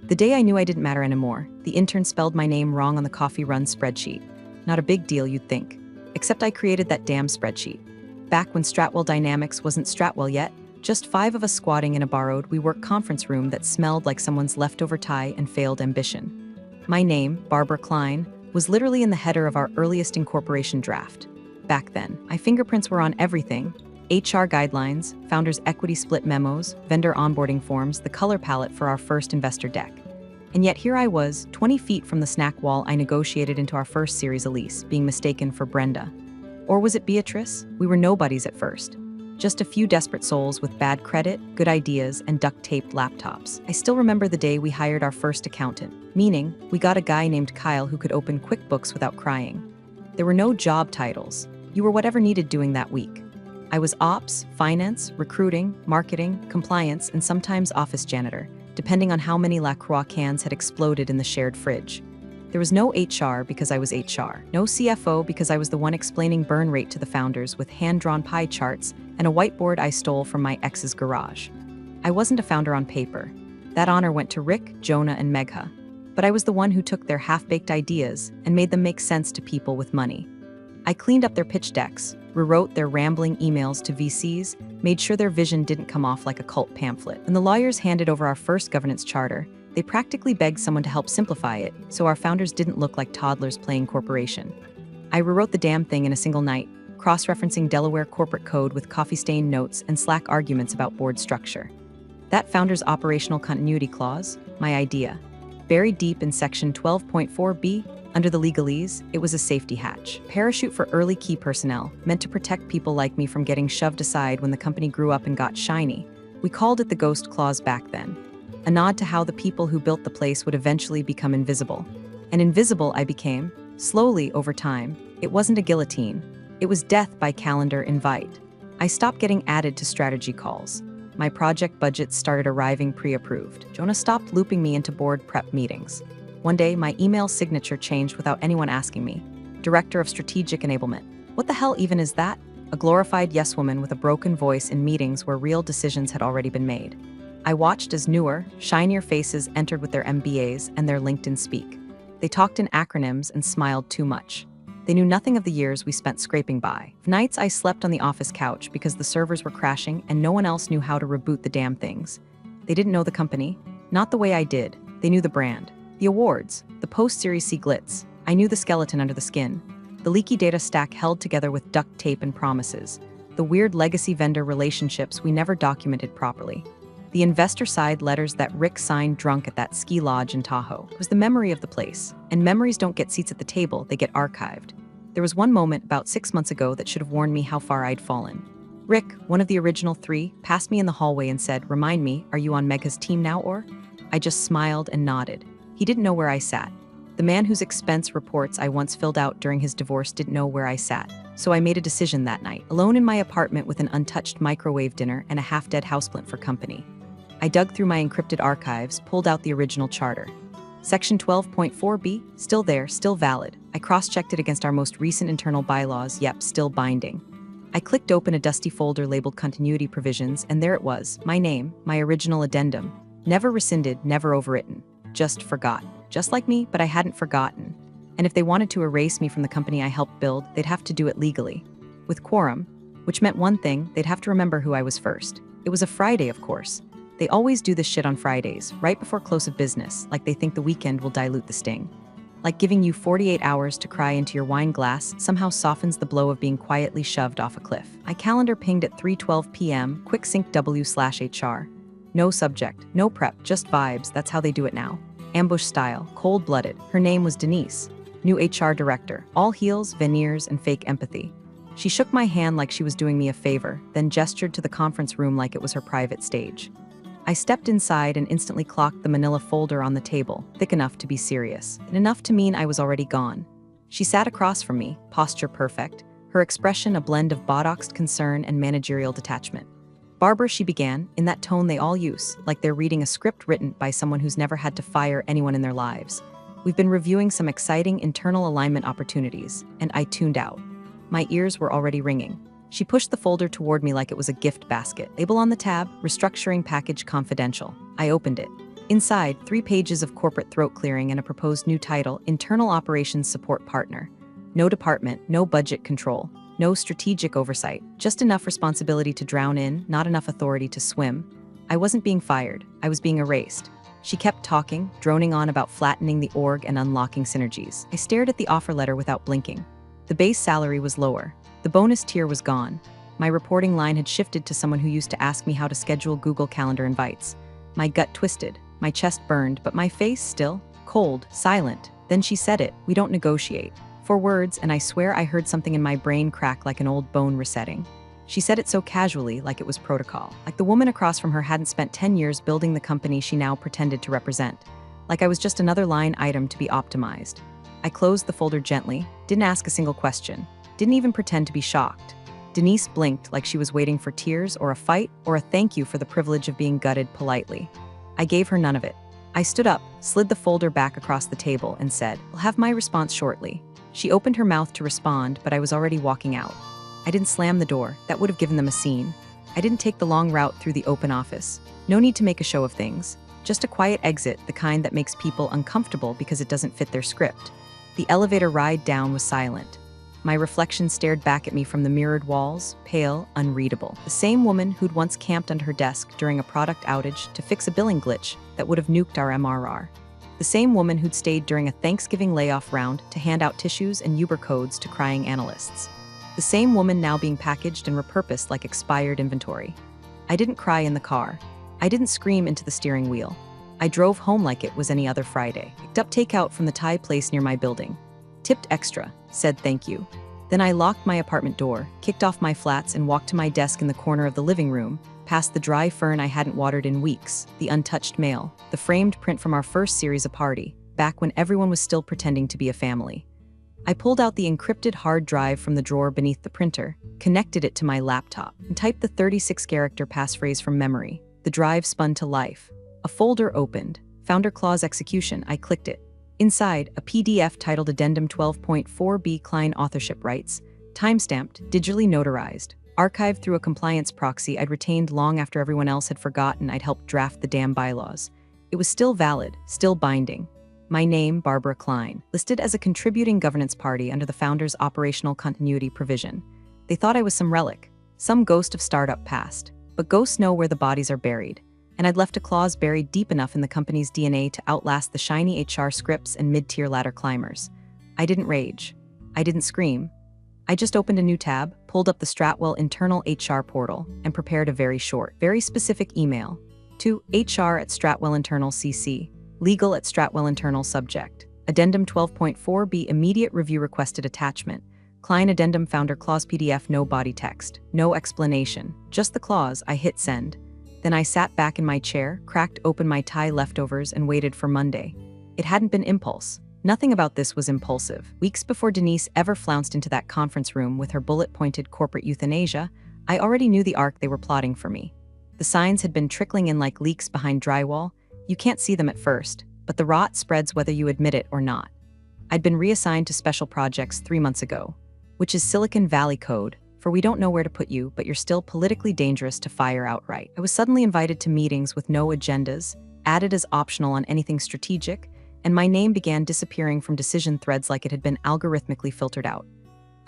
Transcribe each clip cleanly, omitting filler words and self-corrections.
The day I knew I didn't matter anymore, the intern spelled my name wrong on the coffee run spreadsheet. Not a big deal, you'd think. Except I created that damn spreadsheet. Back when Stratwell Dynamics wasn't Stratwell yet, just 5 of us squatting in a borrowed WeWork conference room that smelled like someone's leftover tie and failed ambition. My name, Barbara Klein, was literally in the header of our earliest incorporation draft. Back then, my fingerprints were on everything: HR guidelines, founders' equity split memos, vendor onboarding forms, the color palette for our first investor deck. And yet here I was, 20 feet from the snack wall I negotiated into our first series of lease, being mistaken for Brenda. Or was it Beatrice? We were nobodies at first. Just a few desperate souls with bad credit, good ideas, and duct-taped laptops. I still remember the day we hired our first accountant, meaning we got a guy named Kyle who could open QuickBooks without crying. There were no job titles. You were whatever needed doing that week. I was ops, finance, recruiting, marketing, compliance, and sometimes office janitor, depending on how many La Croix cans had exploded in the shared fridge. There was no HR because I was HR, no CFO because I was the one explaining burn rate to the founders with hand-drawn pie charts and a whiteboard I stole from my ex's garage. I wasn't a founder on paper. That honor went to Rick, Jonah, and Megha. But I was the one who took their half-baked ideas and made them make sense to people with money. I cleaned up their pitch decks, rewrote their rambling emails to VCs, made sure their vision didn't come off like a cult pamphlet. When the lawyers handed over our first governance charter, they practically begged someone to help simplify it so our founders didn't look like toddlers playing corporation. I rewrote the damn thing in a single night, cross-referencing Delaware corporate code with coffee-stained notes and Slack arguments about board structure. That founder's operational continuity clause, my idea, buried deep in section 12.4b, under the legalese, it was a safety hatch. Parachute for early key personnel, meant to protect people like me from getting shoved aside when the company grew up and got shiny. We called it the ghost clause back then. A nod to how the people who built the place would eventually become invisible. And invisible I became, slowly over time. It wasn't a guillotine. It was death by calendar invite. I stopped getting added to strategy calls. My project budgets started arriving pre-approved. Jonah stopped looping me into board prep meetings. One day, my email signature changed without anyone asking me. Director of Strategic Enablement. What the hell even is that? A glorified yes-woman with a broken voice in meetings where real decisions had already been made. I watched as newer, shinier faces entered with their MBAs and their LinkedIn speak. They talked in acronyms and smiled too much. They knew nothing of the years we spent scraping by. Nights I slept on the office couch because the servers were crashing and no one else knew how to reboot the damn things. They didn't know the company, not the way I did. They knew the brand. The awards, the post-Series C glitz. I knew the skeleton under the skin. The leaky data stack held together with duct tape and promises. The weird legacy vendor relationships we never documented properly. The investor side letters that Rick signed drunk at that ski lodge in Tahoe. It was the memory of the place. And memories don't get seats at the table, they get archived. There was one moment about 6 months ago that should have warned me how far I'd fallen. Rick, one of the original 3, passed me in the hallway and said, "Remind me, are you on Megha's team now or?" I just smiled and nodded. He didn't know where I sat. The man whose expense reports I once filled out during his divorce didn't know where I sat. So I made a decision that night, alone in my apartment with an untouched microwave dinner and a half-dead houseplant for company. I dug through my encrypted archives, pulled out the original charter. Section 12.4b, still there, still valid. I cross-checked it against our most recent internal bylaws, yep, still binding. I clicked open a dusty folder labeled continuity provisions, and there it was, my name, my original addendum. Never rescinded, never overwritten. Just forgot. Just like me, but I hadn't forgotten. And if they wanted to erase me from the company I helped build, they'd have to do it legally. With quorum, which meant one thing, they'd have to remember who I was first. It was a Friday, of course. They always do this shit on Fridays, right before close of business, like they think the weekend will dilute the sting. Like giving you 48 hours to cry into your wine glass somehow softens the blow of being quietly shoved off a cliff. My calendar pinged at 3:12 p.m., quick sync W/HR. No subject, no prep, just vibes, that's how they do it now. Ambush style, cold-blooded. Her name was Denise, new HR director, all heels, veneers, and fake empathy. She shook my hand like she was doing me a favor, then gestured to the conference room like it was her private stage. I stepped inside and instantly clocked the manila folder on the table, thick enough to be serious, and enough to mean I was already gone. She sat across from me, posture perfect, her expression a blend of botoxed concern and managerial detachment. "Barbara," she began, in that tone they all use, like they're reading a script written by someone who's never had to fire anyone in their lives. "We've been reviewing some exciting internal alignment opportunities," and I tuned out. My ears were already ringing. She pushed the folder toward me like it was a gift basket. Label on the tab, "Restructuring Package Confidential." I opened it. Inside, 3 pages of corporate throat clearing and a proposed new title, Internal Operations Support Partner. No department, no budget control, no strategic oversight, just enough responsibility to drown in, not enough authority to swim. I wasn't being fired, I was being erased. She kept talking, droning on about flattening the org and unlocking synergies. I stared at the offer letter without blinking. The base salary was lower. The bonus tier was gone. My reporting line had shifted to someone who used to ask me how to schedule Google Calendar invites. My gut twisted, my chest burned, but my face still, cold, silent. Then she said it, we don't negotiate. 4 words, and I swear I heard something in my brain crack like an old bone resetting. She said it so casually, like it was protocol. Like the woman across from her hadn't spent 10 years building the company she now pretended to represent. Like I was just another line item to be optimized. I closed the folder gently, didn't ask a single question, didn't even pretend to be shocked. Denise blinked like she was waiting for tears or a fight or a thank you for the privilege of being gutted politely. I gave her none of it. I stood up, slid the folder back across the table, and said, "I'll have my response shortly." She opened her mouth to respond, but I was already walking out. I didn't slam the door, that would have given them a scene. I didn't take the long route through the open office. No need to make a show of things. Just a quiet exit, the kind that makes people uncomfortable because it doesn't fit their script. The elevator ride down was silent. My reflection stared back at me from the mirrored walls, pale, unreadable. The same woman who'd once camped under her desk during a product outage to fix a billing glitch that would have nuked our MRR. The same woman who'd stayed during a Thanksgiving layoff round to hand out tissues and Uber codes to crying analysts. The same woman now being packaged and repurposed like expired inventory. I didn't cry in the car. I didn't scream into the steering wheel. I drove home like it was any other Friday. Picked up takeout from the Thai place near my building. Tipped extra, said thank you. Then I locked my apartment door, kicked off my flats, and walked to my desk in the corner of the living room, past the dry fern I hadn't watered in weeks, the untouched mail, the framed print from our first series of Party, back when everyone was still pretending to be a family. I pulled out the encrypted hard drive from the drawer beneath the printer, connected it to my laptop, and typed the 36-character passphrase from memory. The drive spun to life. A folder opened. Founder Clause Execution. I clicked it. Inside, a PDF titled Addendum 12.4b Klein Authorship Rights, timestamped, digitally notarized, archived through a compliance proxy I'd retained long after everyone else had forgotten I'd helped draft the damn bylaws. It was still valid, still binding. My name, Barbara Klein, listed as a contributing governance party under the founder's operational continuity provision. They thought I was some relic, some ghost of startup past. But ghosts know where the bodies are buried. And I'd left a clause buried deep enough in the company's DNA to outlast the shiny HR scripts and mid-tier ladder climbers. I didn't rage. I didn't scream. I just opened a new tab, pulled up the Stratwell internal HR portal, and prepared a very short, very specific email to HR@StratwellInternal CC, legal@StratwellInternal subject, Addendum 12.4b immediate review requested attachment, Klein Addendum Founder Clause PDF no body text, no explanation, just the clause. I hit send. Then I sat back in my chair, cracked open my Thai leftovers, and waited for Monday. It hadn't been impulse. Nothing about this was impulsive. Weeks before Denise ever flounced into that conference room with her bullet-pointed corporate euthanasia, I already knew the arc they were plotting for me. The signs had been trickling in like leaks behind drywall. You can't see them at first, but the rot spreads whether you admit it or not. I'd been reassigned to special projects 3 months ago, which is Silicon Valley code, for we don't know where to put you, but you're still politically dangerous to fire outright. I was suddenly invited to meetings with no agendas, added as optional on anything strategic, and my name began disappearing from decision threads like it had been algorithmically filtered out.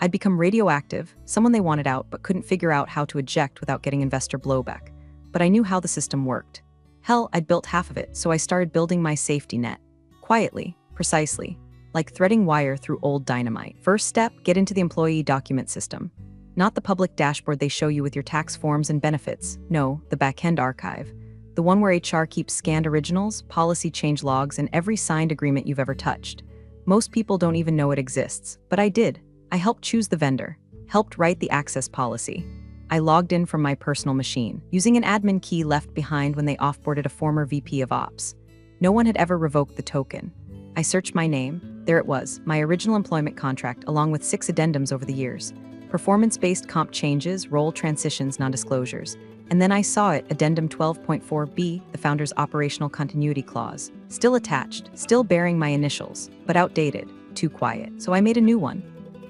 I'd become radioactive, someone they wanted out but couldn't figure out how to eject without getting investor blowback. But I knew how the system worked. Hell, I'd built half of it, so I started building my safety net. Quietly, precisely, like threading wire through old dynamite. First step, get into the employee document system. Not the public dashboard they show you with your tax forms and benefits. No, the back-end archive. The one where HR keeps scanned originals, policy change logs, and every signed agreement you've ever touched. Most people don't even know it exists, but I did. I helped choose the vendor, helped write the access policy. I logged in from my personal machine, using an admin key left behind when they offboarded a former VP of Ops. No one had ever revoked the token. I searched my name. There it was, my original employment contract, along with 6 addendums over the years. Performance-based comp changes, role transitions, non-disclosures. And then I saw it, Addendum 12.4b, the founder's operational continuity clause. Still attached, still bearing my initials, but outdated, too quiet. So I made a new one.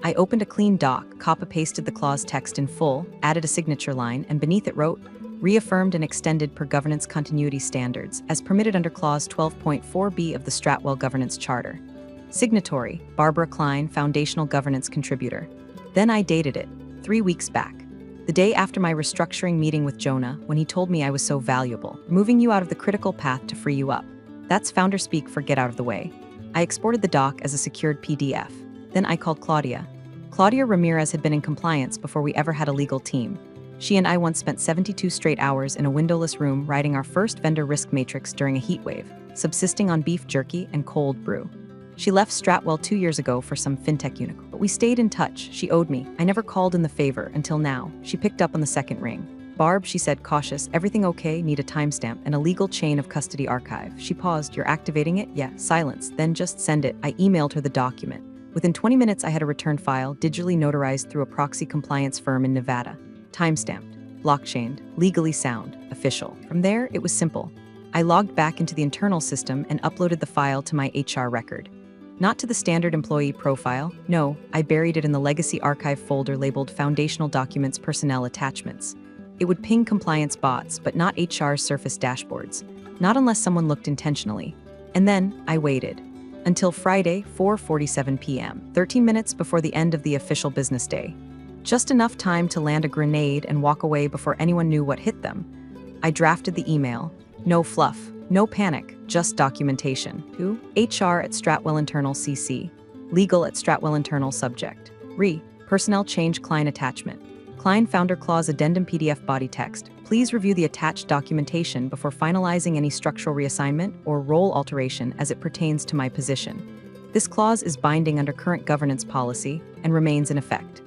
I opened a clean doc, copy-pasted the clause text in full, added a signature line, and beneath it wrote, reaffirmed and extended per governance continuity standards as permitted under Clause 12.4b of the Stratwell Governance Charter. Signatory, Barbara Klein, Foundational Governance Contributor. Then I dated it, 3 weeks back. The day after my restructuring meeting with Jonah, when he told me I was so valuable, moving you out of the critical path to free you up. That's founder speak for get out of the way. I exported the doc as a secured PDF. Then I called Claudia. Claudia Ramirez had been in compliance before we ever had a legal team. She and I once spent 72 straight hours in a windowless room writing our first vendor risk matrix during a heat wave, subsisting on beef jerky and cold brew. She left Stratwell 2 years ago for some fintech unicorn, but we stayed in touch. She owed me. I never called in the favor until now. She picked up on the second ring. Barb, she said, cautious, everything okay, need a timestamp and a legal chain of custody archive. She paused, you're activating it? Yeah, silence, then just send it. I emailed her the document. Within 20 minutes I had a returned file, digitally notarized through a proxy compliance firm in Nevada. Timestamped, blockchained, legally sound, official. From there, it was simple. I logged back into the internal system and uploaded the file to my HR record. Not to the standard employee profile, no, I buried it in the legacy archive folder labeled Foundational Documents Personnel Attachments. It would ping compliance bots, but not HR's Surface dashboards, not unless someone looked intentionally. And then I waited. Until Friday, 4:47 p.m., 13 minutes before the end of the official business day. Just enough time to land a grenade and walk away before anyone knew what hit them. I drafted the email. No fluff, no panic, just documentation. Who? HR at Stratwell Internal CC. Legal at Stratwell Internal Subject. Personnel change Klein attachment. Klein Founder Clause Addendum PDF body text. Please review the attached documentation before finalizing any structural reassignment or role alteration as it pertains to my position. This clause is binding under current governance policy and remains in effect.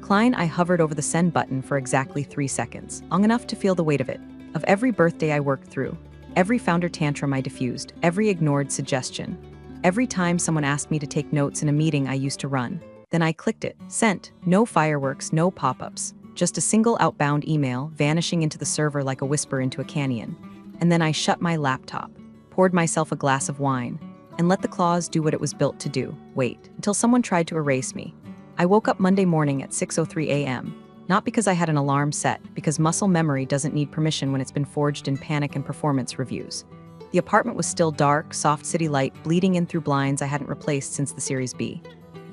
Klein, I hovered over the send button for exactly 3 seconds, long enough to feel the weight of it. Of every birthday I worked through, every founder tantrum I diffused, every ignored suggestion, every time someone asked me to take notes in a meeting I used to run. Then I clicked it. Sent. No fireworks, no pop-ups. Just a single outbound email vanishing into the server like a whisper into a canyon. And then I shut my laptop, poured myself a glass of wine, and let the clause do what it was built to do, wait, until someone tried to erase me. I woke up Monday morning at 6:03 a.m., not because I had an alarm set, because muscle memory doesn't need permission when it's been forged in panic and performance reviews. The apartment was still dark, soft city light bleeding in through blinds I hadn't replaced since the Series B.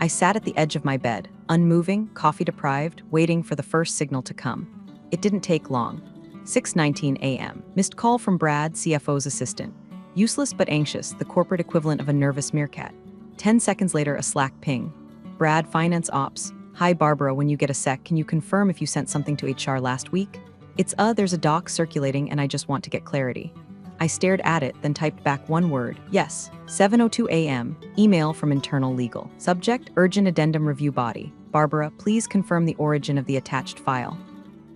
I sat at the edge of my bed, unmoving, coffee-deprived, waiting for the first signal to come. It didn't take long. 6:19 a.m. Missed call from Brad, CFO's assistant. Useless but anxious, the corporate equivalent of a nervous meerkat. 10 seconds later, a Slack ping. Brad, Finance Ops. Hi Barbara, when you get a sec, can you confirm if you sent something to HR last week? There's a doc circulating and I just want to get clarity. I stared at it, then typed back one word, yes. 7:02 a.m., email from internal legal. Subject, urgent addendum review body. Barbara, please confirm the origin of the attached file.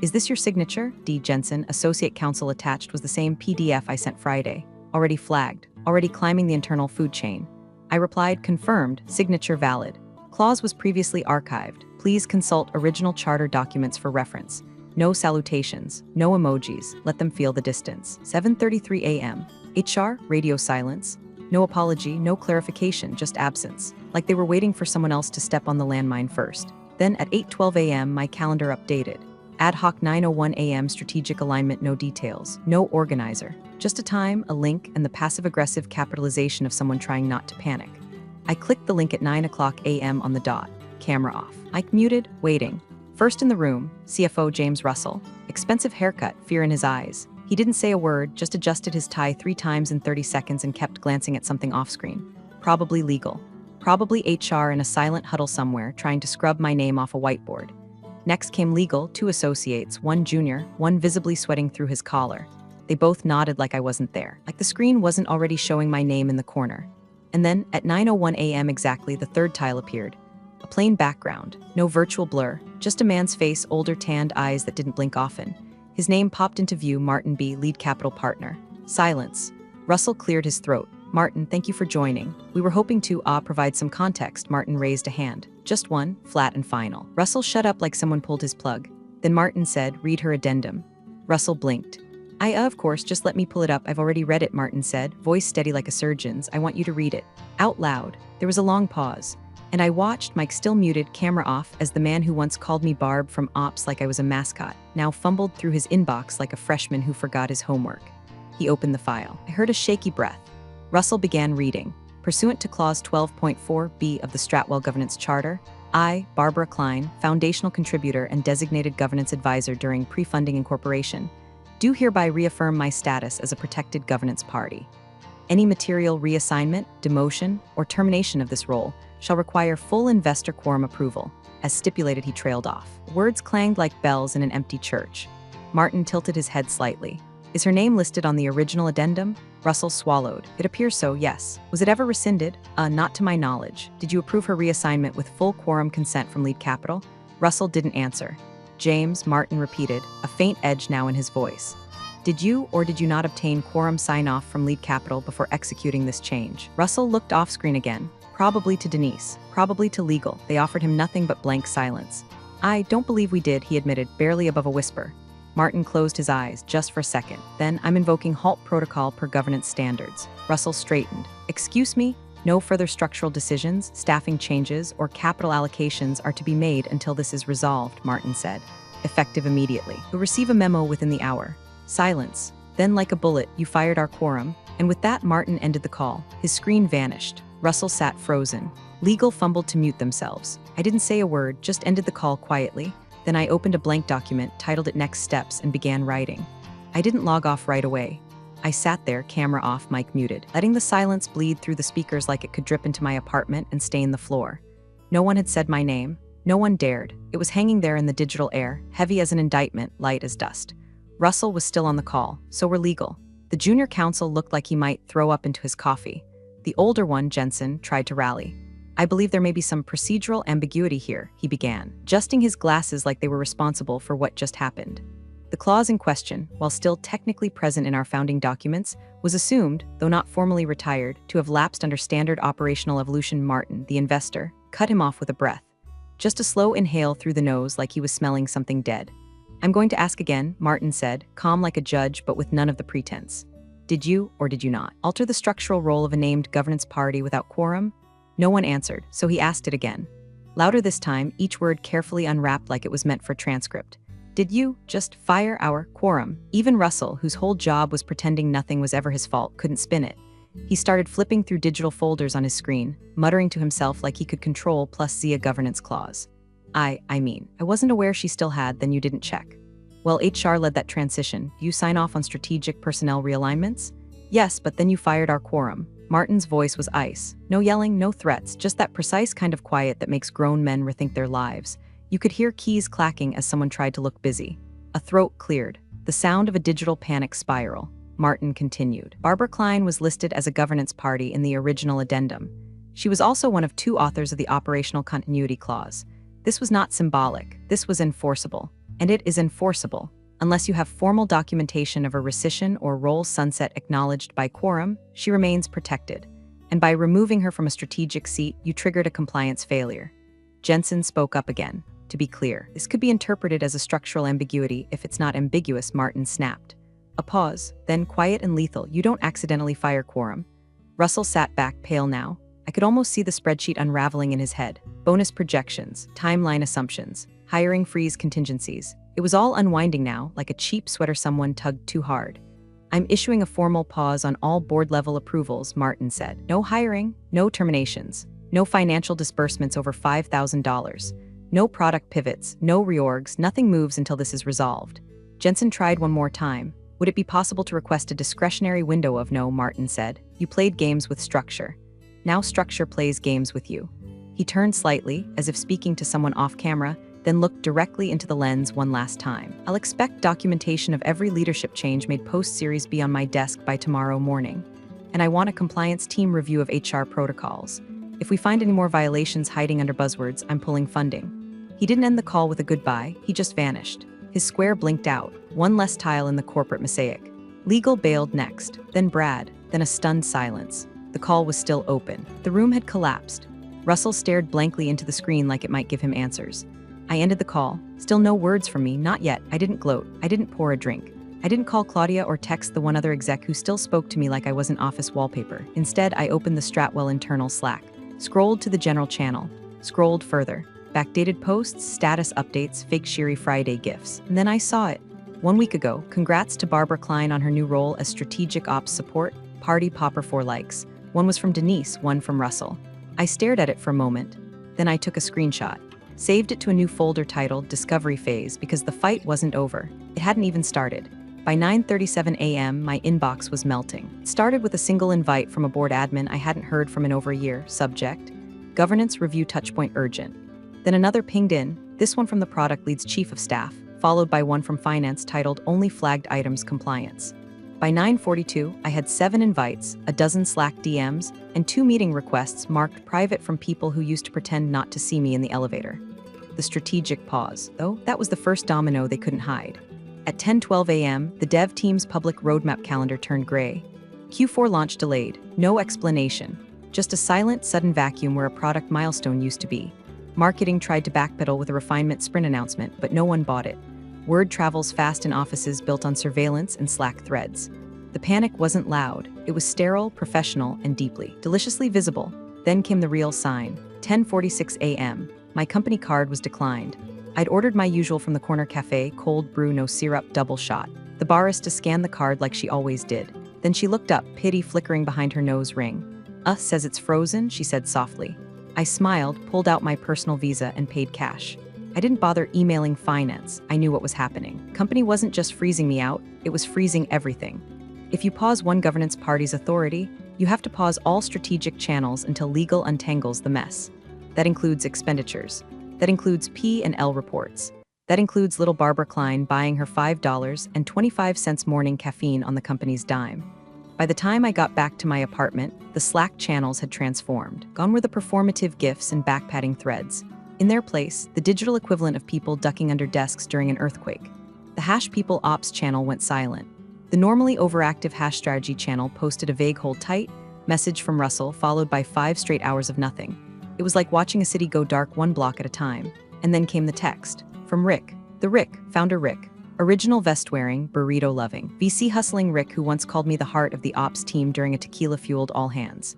Is this your signature? D. Jensen, associate counsel. Attached was the same PDF I sent Friday. Already flagged, already climbing the internal food chain. I replied, confirmed, signature valid. Clause was previously archived. Please consult original charter documents for reference. No salutations, no emojis, let them feel the distance. 7:33 a.m. HR, radio silence. No apology, no clarification, just absence. Like they were waiting for someone else to step on the landmine first. Then at 8:12 a.m. my calendar updated. Ad hoc 9:01 a.m. strategic alignment, no details, no organizer. Just a time, a link, and the passive-aggressive capitalization of someone trying not to panic. I clicked the link at 9:00 a.m. on the dot. Camera off. I muted, waiting. First in the room, CFO James Russell. Expensive haircut, fear in his eyes. He didn't say a word, just adjusted his tie 3 times in 30 seconds and kept glancing at something off-screen. Probably legal. Probably HR in a silent huddle somewhere, trying to scrub my name off a whiteboard. Next came legal, 2 associates, one junior, one visibly sweating through his collar. They both nodded like I wasn't there, like the screen wasn't already showing my name in the corner. And then, at 9:01 a.m. exactly, the third tile appeared. A plain background, no virtual blur, just a man's face, older, tanned eyes that didn't blink often. His name popped into view, Martin B., lead capital partner. Silence. Russell cleared his throat. Martin, thank you for joining. We were hoping to, provide some context. Martin raised a hand. Just one, flat and final. Russell shut up like someone pulled his plug. Then Martin said, read her addendum. Russell blinked. Of course, just let me pull it up. I've already read it, Martin said, voice steady like a surgeon's. I want you to read it. Out loud. There was a long pause. And I watched, mic still muted, camera off, as the man who once called me Barb from Ops like I was a mascot now fumbled through his inbox like a freshman who forgot his homework. He opened the file. I heard a shaky breath. Russell began reading. Pursuant to Clause 12.4b of the Stratwell Governance Charter, I, Barbara Klein, foundational contributor and designated governance advisor during pre-funding incorporation, do hereby reaffirm my status as a protected governance party. Any material reassignment, demotion, or termination of this role shall require full investor quorum approval. As stipulated, he trailed off. Words clanged like bells in an empty church. Martin tilted his head slightly. Is her name listed on the original addendum? Russell swallowed. It appears so, yes. Was it ever rescinded? Not to my knowledge. Did you approve her reassignment with full quorum consent from Lead Capital? Russell didn't answer. James, Martin repeated, a faint edge now in his voice. Did you or did you not obtain quorum sign-off from Lead Capital before executing this change? Russell looked off-screen again. Probably to Denise. Probably to legal. They offered him nothing but blank silence. I don't believe we did, he admitted, barely above a whisper. Martin closed his eyes, just for a second. Then, I'm invoking HALT protocol per governance standards. Russell straightened. Excuse me? No further structural decisions, staffing changes, or capital allocations are to be made until this is resolved, Martin said. Effective immediately. You'll receive a memo within the hour. Silence. Then, like a bullet, you fired our quorum, and with that, Martin ended the call. His screen vanished. Russell sat frozen. Legal fumbled to mute themselves. I didn't say a word, just ended the call quietly. Then I opened a blank document, titled it Next Steps, and began writing. I didn't log off right away. I sat there, camera off, mic muted, letting the silence bleed through the speakers like it could drip into my apartment and stain the floor. No one had said my name. No one dared. It was hanging there in the digital air, heavy as an indictment, light as dust. Russell was still on the call, so were legal. The junior counsel looked like he might throw up into his coffee. The older one, Jensen, tried to rally. I believe there may be some procedural ambiguity here, he began, adjusting his glasses like they were responsible for what just happened. The clause in question, while still technically present in our founding documents, was assumed, though not formally retired, to have lapsed under standard operational evolution. Martin, the investor, cut him off with a breath. Just a slow inhale through the nose like he was smelling something dead. I'm going to ask again, Martin said, calm like a judge but with none of the pretense. Did you, or did you not, alter the structural role of a named governance party without quorum? No one answered, so he asked it again. Louder this time, each word carefully unwrapped like it was meant for transcript. Did you just fire our quorum? Even Russell, whose whole job was pretending nothing was ever his fault, couldn't spin it. He started flipping through digital folders on his screen, muttering to himself like he could control plus Z a governance clause. I wasn't aware she still had, then you didn't check. Well, HR led that transition. You sign off on strategic personnel realignments? Yes, but then you fired our quorum. Martin's voice was ice. No yelling, no threats, just that precise kind of quiet that makes grown men rethink their lives. You could hear keys clacking as someone tried to look busy. A throat cleared. The sound of a digital panic spiral. Martin continued. Barbara Klein was listed as a governance party in the original addendum. She was also one of two authors of the operational continuity clause. This was not symbolic. This was enforceable. And it is enforceable. Unless you have formal documentation of a rescission or role sunset acknowledged by quorum, she remains protected. And by removing her from a strategic seat, you triggered a compliance failure. Jensen spoke up again. To be clear, this could be interpreted as a structural ambiguity if it's not ambiguous, Martin snapped. A pause, then quiet and lethal. You don't accidentally fire quorum. Russell sat back, pale now. I could almost see the spreadsheet unraveling in his head. Bonus projections, timeline assumptions, hiring freeze contingencies. It was all unwinding now, like a cheap sweater someone tugged too hard. I'm issuing a formal pause on all board-level approvals, Martin said. No hiring, no terminations, no financial disbursements over $5,000, no product pivots, no reorgs, nothing moves until this is resolved. Jensen tried one more time. Would it be possible to request a discretionary window of no, Martin said. You played games with structure. Now structure plays games with you. He turned slightly, as if speaking to someone off camera, then looked directly into the lens one last time. I'll expect documentation of every leadership change made post-Series B on my desk by tomorrow morning. And I want a compliance team review of HR protocols. If we find any more violations hiding under buzzwords, I'm pulling funding. He didn't end the call with a goodbye, he just vanished. His square blinked out, one less tile in the corporate mosaic. Legal bailed next, then Brad, then a stunned silence. The call was still open. The room had collapsed. Russell stared blankly into the screen like it might give him answers. I ended the call. Still no words from me, not yet. I didn't gloat. I didn't pour a drink. I didn't call Claudia or text the one other exec who still spoke to me like I wasn't office wallpaper. Instead, I opened the Stratwell internal Slack. Scrolled to the general channel. Scrolled further. Backdated posts, status updates, fake Shiri Friday gifs. And then I saw it. 1 week ago, congrats to Barbara Klein on her new role as Strategic Ops Support, Party Popper 4 likes. One was from Denise, one from Russell. I stared at it for a moment. Then I took a screenshot. Saved it to a new folder titled Discovery Phase because the fight wasn't over. It hadn't even started. By 9:37 a.m., my inbox was melting. It started with a single invite from a board admin I hadn't heard from in over a year. Subject: Governance Review Touchpoint Urgent. Then another pinged in, this one from the product lead's chief of staff, followed by one from finance titled Only Flagged Items Compliance. By 9:42, I had 7 invites, a dozen Slack DMs, and 2 meeting requests marked private from people who used to pretend not to see me in the elevator. The strategic pause, though, that was the first domino they couldn't hide. At 10:12 a.m., the dev team's public roadmap calendar turned gray. Q4 launch delayed, no explanation, just a silent, sudden vacuum where a product milestone used to be. Marketing tried to backpedal with a refinement sprint announcement, but no one bought it. Word travels fast in offices built on surveillance and Slack threads. The panic wasn't loud. It was sterile, professional, and deeply, deliciously visible. Then came the real sign. 10:46 a.m. My company card was declined. I'd ordered my usual from the corner cafe, cold brew, no syrup, double shot. The barista scanned the card like she always did. Then she looked up, pity flickering behind her nose ring. Says it's frozen, she said softly. I smiled, pulled out my personal Visa, and paid cash. I didn't bother emailing finance. I knew what was happening. Company wasn't just freezing me out, it was freezing everything. If you pause one governance party's authority, you have to pause all strategic channels until legal untangles the mess. That includes expenditures. That includes P&L reports. That includes little Barbara Klein buying her $5.25 morning caffeine on the company's dime. By the time I got back to my apartment, the Slack channels had transformed. Gone were the performative gifs and backpatting threads. In their place, the digital equivalent of people ducking under desks during an earthquake. The Hash People Ops channel went silent. The normally overactive Hash Strategy channel posted a vague hold tight message from Russell followed by 5 straight hours of nothing. It was like watching a city go dark one block at a time. And then came the text. From Rick. The Rick, founder Rick. Original vest-wearing, burrito-loving, VC-hustling Rick who once called me the heart of the ops team during a tequila-fueled all-hands.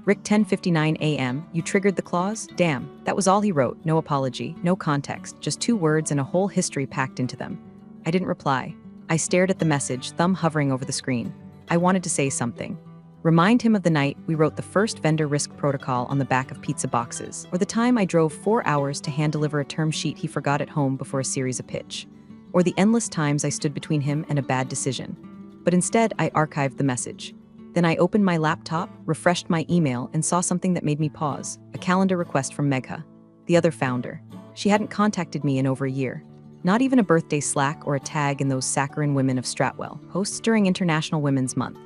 Rick 10:59 a.m., you triggered the clause? Damn, that was all he wrote, no apology, no context, just 2 words and a whole history packed into them. I didn't reply. I stared at the message, thumb hovering over the screen. I wanted to say something. Remind him of the night we wrote the first vendor risk protocol on the back of pizza boxes, or the time I drove 4 hours to hand-deliver a term sheet he forgot at home before a series of pitch, or the endless times I stood between him and a bad decision. But instead, I archived the message. Then I opened my laptop, refreshed my email, and saw something that made me pause, a calendar request from Megha, the other founder. She hadn't contacted me in over a year. Not even a birthday Slack or a tag in those saccharine women of Stratwell, hosts during International Women's Month.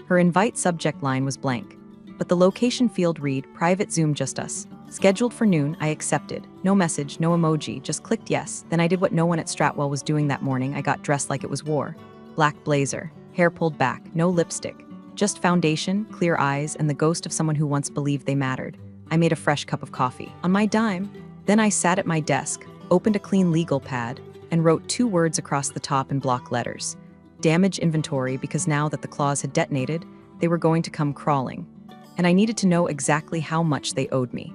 Her invite subject line was blank, but the location field read, private Zoom just us. Scheduled for noon, I accepted. No message, no emoji, just clicked yes. Then I did what no one at Stratwell was doing that morning. I got dressed like it was war. Black blazer, hair pulled back, no lipstick. Just foundation, clear eyes, and the ghost of someone who once believed they mattered. I made a fresh cup of coffee. On my dime. Then I sat at my desk, opened a clean legal pad, and wrote 2 words across the top in block letters. Damage inventory, because now that the clause had detonated, they were going to come crawling. And I needed to know exactly how much they owed me.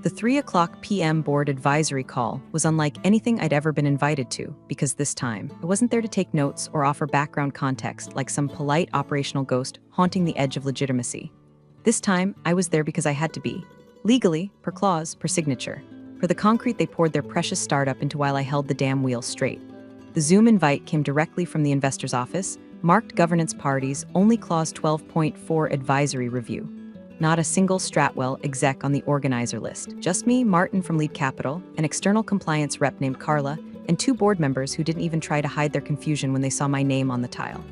The 3:00 p.m. board advisory call was unlike anything I'd ever been invited to, because this time, I wasn't there to take notes or offer background context like some polite operational ghost haunting the edge of legitimacy. This time, I was there because I had to be. Legally, per clause, per signature. For the concrete they poured their precious startup into while I held the damn wheel straight. The Zoom invite came directly from the investor's office, marked governance parties, only clause 12.4 advisory review. Not a single Stratwell exec on the organizer list. Just me, Martin from Lead Capital, an external compliance rep named Carla, and 2 board members who didn't even try to hide their confusion when they saw my name on the tile.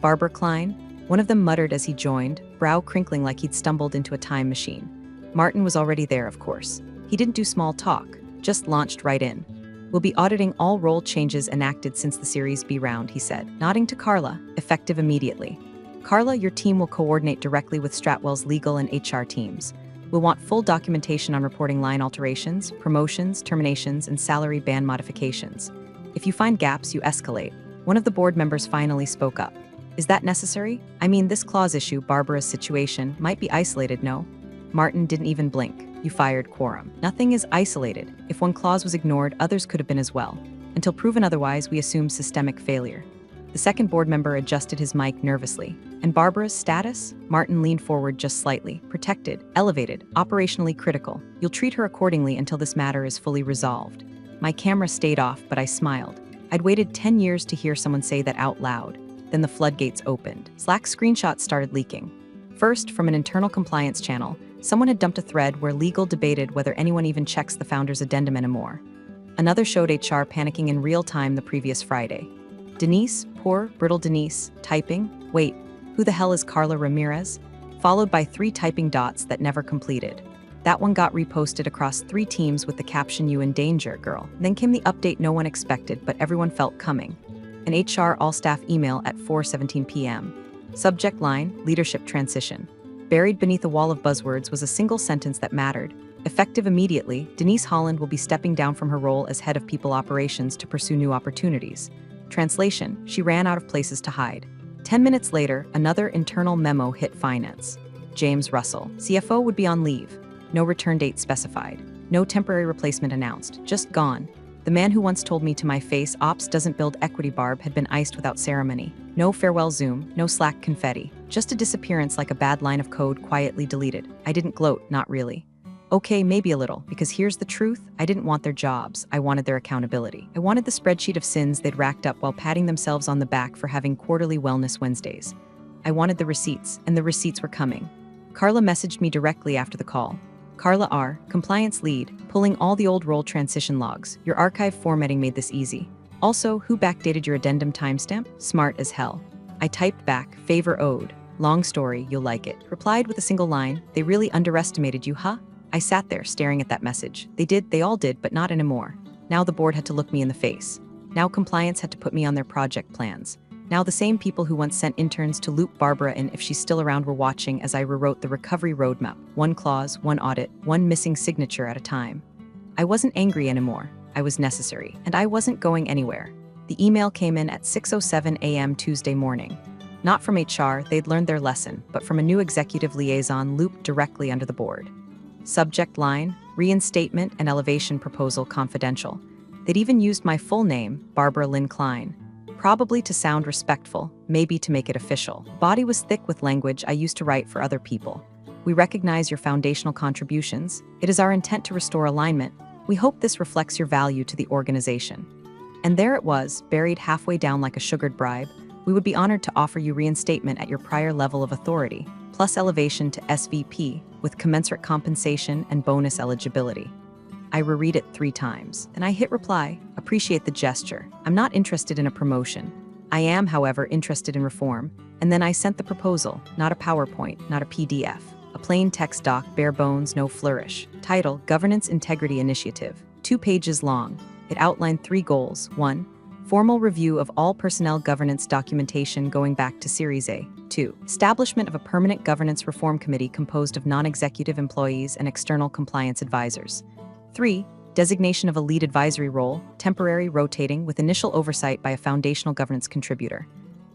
Barbara Klein, one of them muttered as he joined, brow crinkling like he'd stumbled into a time machine. Martin was already there, of course. He didn't do small talk, just launched right in. We'll be auditing all role changes enacted since the Series B round, he said, nodding to Carla, effective immediately. Carla, your team will coordinate directly with Stratwell's legal and HR teams. We'll want full documentation on reporting line alterations, promotions, terminations, and salary band modifications. If you find gaps, you escalate. One of the board members finally spoke up. Is that necessary? I mean, this clause issue, Barbara's situation, might be isolated, no? Martin didn't even blink. you fired quorum. Nothing is isolated. If one clause was ignored, others could have been as well. Until proven otherwise, we assume systemic failure. The second board member adjusted his mic nervously. And Barbara's status? Martin leaned forward just slightly. Protected, elevated, operationally critical. You'll treat her accordingly until this matter is fully resolved. My camera stayed off, but I smiled. I'd waited 10 years to hear someone say that out loud. Then the floodgates opened. Slack screenshots started leaking. First, from an internal compliance channel, someone had dumped a thread where legal debated whether anyone even checks the founder's addendum anymore. Another showed HR panicking in real time the previous Friday. Denise, poor, brittle Denise, typing, wait, who the hell is Carla Ramirez? Followed by 3 typing dots that never completed. That one got reposted across 3 teams with the caption, "You in danger, girl." Then came the update no one expected, but everyone felt coming. An HR all-staff email at 4:17 p.m. Subject line, leadership transition. Buried beneath a wall of buzzwords was a single sentence that mattered. Effective immediately, Denise Holland will be stepping down from her role as head of people operations to pursue new opportunities. Translation, she ran out of places to hide. 10 minutes later, another internal memo hit finance. James Russell, CFO, would be on leave. No return date specified. No temporary replacement announced. Just gone. The man who once told me to my face, "Ops doesn't build equity," Barb, had been iced without ceremony. No farewell Zoom, no Slack confetti. Just a disappearance like a bad line of code quietly deleted. I didn't gloat, not really. Okay, maybe a little, because here's the truth. I didn't want their jobs. I wanted their accountability. I wanted the spreadsheet of sins they'd racked up while patting themselves on the back for having quarterly wellness Wednesdays. I wanted the receipts, and the receipts were coming. Carla messaged me directly after the call. Carla R., compliance lead, pulling all the old role transition logs. Your archive formatting made this easy. Also, who backdated your addendum timestamp? Smart as hell. I typed back, favor owed. Long story, you'll like it. Replied with a single line, they really underestimated you, huh? I sat there staring at that message. They all did, but not anymore. Now the board had to look me in the face. Now compliance had to put me on their project plans. Now the same people who once sent interns to loop Barbara in if she's still around were watching as I rewrote the recovery roadmap. One clause, one audit, one missing signature at a time. I wasn't angry anymore. I was necessary, and I wasn't going anywhere. The email came in at 6:07 a.m. Tuesday morning. Not from HR, they'd learned their lesson, but from a new executive liaison looped directly under the board. Subject line, reinstatement and elevation proposal confidential. They'd even used my full name, Barbara Lynn Klein. Probably to sound respectful, maybe to make it official. Body was thick with language I used to write for other people. We recognize your foundational contributions. It is our intent to restore alignment. We hope this reflects your value to the organization. And there it was, buried halfway down like a sugared bribe. We would be honored to offer you reinstatement at your prior level of authority, plus elevation to SVP, with commensurate compensation and bonus eligibility. I reread it 3 times, and I hit reply. Appreciate the gesture. I'm not interested in a promotion. I am, however, interested in reform. And then I sent the proposal, not a PowerPoint, not a PDF. A plain text doc, bare bones, no flourish. Title, Governance Integrity Initiative. 2 pages long. It outlined 3 goals. 1. Formal review of all personnel governance documentation going back to Series A. 2. Establishment of a permanent governance reform committee composed of non-executive employees and external compliance advisors. 3. Designation of a lead advisory role, temporary, rotating, with initial oversight by a foundational governance contributor.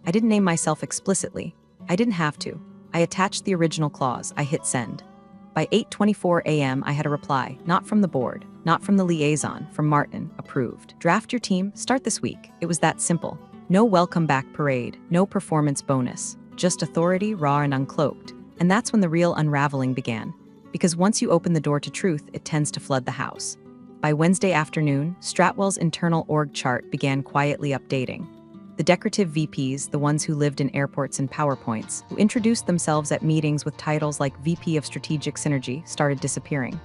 I didn't name myself explicitly. I didn't have to. I attached the original clause. I hit send. By 8:24 a.m. I had a reply, not from the board, not from the liaison, from Martin, approved. Draft your team, start this week. It was that simple. No welcome back parade, no performance bonus, just authority, raw and uncloaked. And that's when the real unraveling began. Because once you open the door to truth, it tends to flood the house. By Wednesday afternoon, Stratwell's internal org chart began quietly updating. The decorative VPs, the ones who lived in airports and PowerPoints, who introduced themselves at meetings with titles like VP of Strategic Synergy, started disappearing.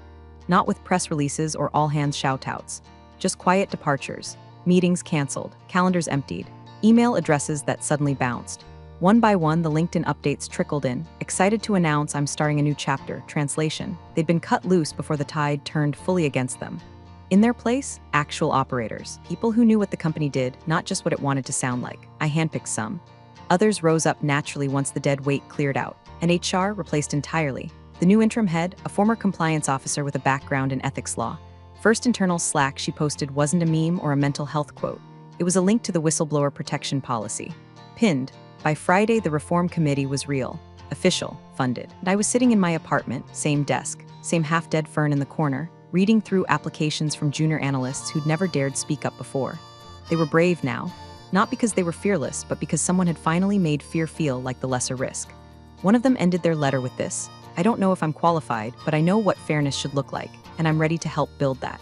Not with press releases or all-hands shout-outs, just quiet departures, meetings canceled, calendars emptied, email addresses that suddenly bounced. One by one, the LinkedIn updates trickled in, excited to announce I'm starting a new chapter, translation. They'd been cut loose before the tide turned fully against them. In their place, actual operators, people who knew what the company did, not just what it wanted to sound like. I handpicked some. Others rose up naturally once the dead weight cleared out, and HR replaced entirely. The new interim head, a former compliance officer with a background in ethics law. First internal Slack she posted wasn't a meme or a mental health quote. It was a link to the whistleblower protection policy. Pinned. By Friday, the reform committee was real, official, funded. And I was sitting in my apartment, same desk, same half-dead fern in the corner, reading through applications from junior analysts who'd never dared speak up before. They were brave now, not because they were fearless, but because someone had finally made fear feel like the lesser risk. One of them ended their letter with this: "I don't know if I'm qualified, but I know what fairness should look like, and I'm ready to help build that."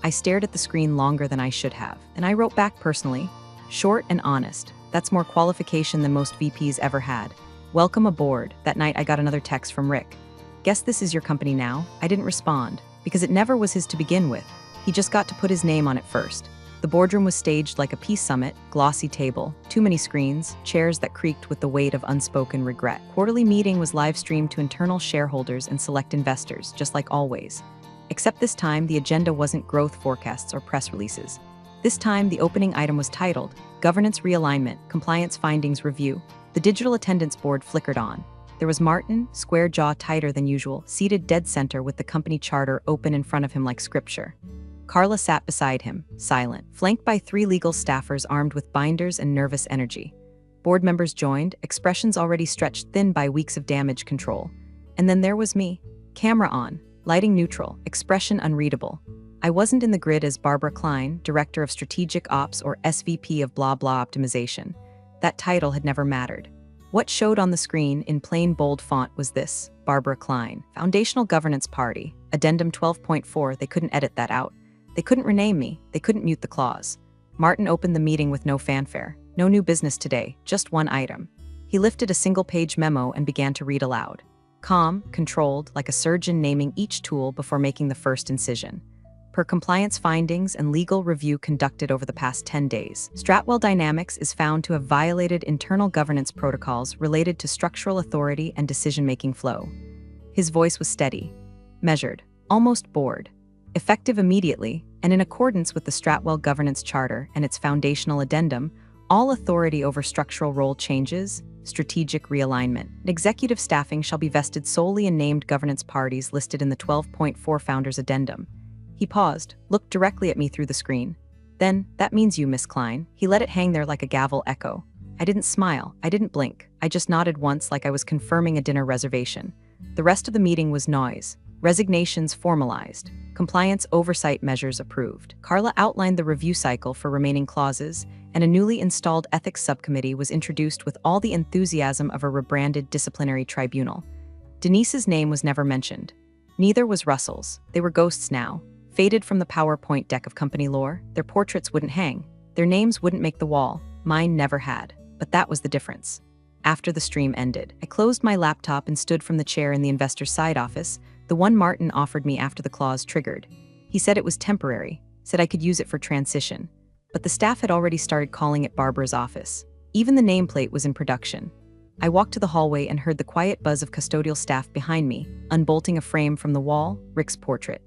I stared at the screen longer than I should have, and I wrote back personally, "Short and honest. That's more qualification than most VPs ever had. Welcome aboard." That night I got another text from Rick. "Guess this is your company now?" I didn't respond, because it never was his to begin with. He just got to put his name on it first. The boardroom was staged like a peace summit, glossy table, too many screens, chairs that creaked with the weight of unspoken regret. Quarterly meeting was live-streamed to internal shareholders and select investors, just like always. Except this time, the agenda wasn't growth forecasts or press releases. This time, the opening item was titled, Governance Realignment, Compliance Findings Review. The digital attendance board flickered on. There was Martin, square jaw tighter than usual, seated dead center with the company charter open in front of him like scripture. Carla sat beside him, silent, flanked by 3 legal staffers armed with binders and nervous energy. Board members joined, expressions already stretched thin by weeks of damage control. And then there was me. Camera on, lighting neutral, expression unreadable. I wasn't in the grid as Barbara Klein, Director of Strategic Ops or SVP of Blah Blah Optimization. That title had never mattered. What showed on the screen in plain bold font was this: Barbara Klein, Foundational Governance Party, Addendum 12.4. They couldn't edit that out. They couldn't rename me. They couldn't mute the clause. Martin opened the meeting with no fanfare. No new business today, just one item. He lifted a single-page memo and began to read aloud. Calm, controlled, like a surgeon naming each tool before making the first incision. Per compliance findings and legal review conducted over the past 10 days, Stratwell Dynamics is found to have violated internal governance protocols related to structural authority and decision-making flow. His voice was steady, measured, almost bored. Effective immediately, and in accordance with the Stratwell Governance Charter and its foundational addendum, all authority over structural role changes, strategic realignment, and executive staffing shall be vested solely in named governance parties listed in the 12.4 Founders Addendum. He paused, looked directly at me through the screen. "Then, that means you, Miss Klein." He let it hang there like a gavel echo. I didn't smile, I didn't blink, I just nodded once like I was confirming a dinner reservation. The rest of the meeting was noise. Resignations formalized. Compliance oversight measures approved. Carla outlined the review cycle for remaining clauses, and a newly installed ethics subcommittee was introduced with all the enthusiasm of a rebranded disciplinary tribunal. Denise's name was never mentioned. Neither was Russell's. They were ghosts now, faded from the PowerPoint deck of company lore. Their portraits wouldn't hang. Their names wouldn't make the wall. Mine never had. But that was the difference. After the stream ended, I closed my laptop and stood from the chair in the investor's side office, the one Martin offered me after the clause triggered. He said it was temporary, said I could use it for transition. But the staff had already started calling it Barbara's office. Even the nameplate was in production. I walked to the hallway and heard the quiet buzz of custodial staff behind me, unbolting a frame from the wall, Rick's portrait.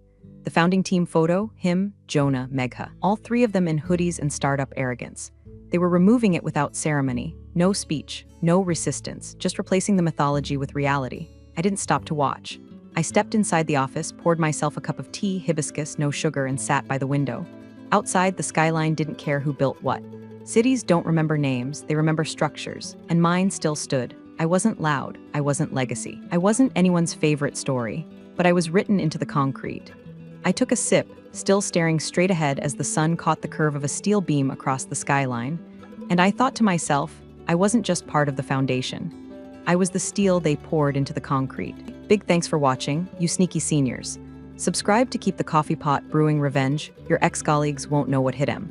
The founding team photo, him, Jonah, Megha, all 3 of them in hoodies and startup arrogance. They were removing it without ceremony, no speech, no resistance, just replacing the mythology with reality. I didn't stop to watch. I stepped inside the office, poured myself a cup of tea, hibiscus, no sugar, and sat by the window. Outside, the skyline didn't care who built what. Cities don't remember names, they remember structures, and mine still stood. I wasn't loud, I wasn't legacy. I wasn't anyone's favorite story, but I was written into the concrete. I took a sip, still staring straight ahead as the sun caught the curve of a steel beam across the skyline, and I thought to myself, I wasn't just part of the foundation. I was the steel they poured into the concrete. Big thanks for watching, you sneaky seniors. Subscribe to keep the coffee pot brewing revenge. Your ex-colleagues won't know what hit 'em.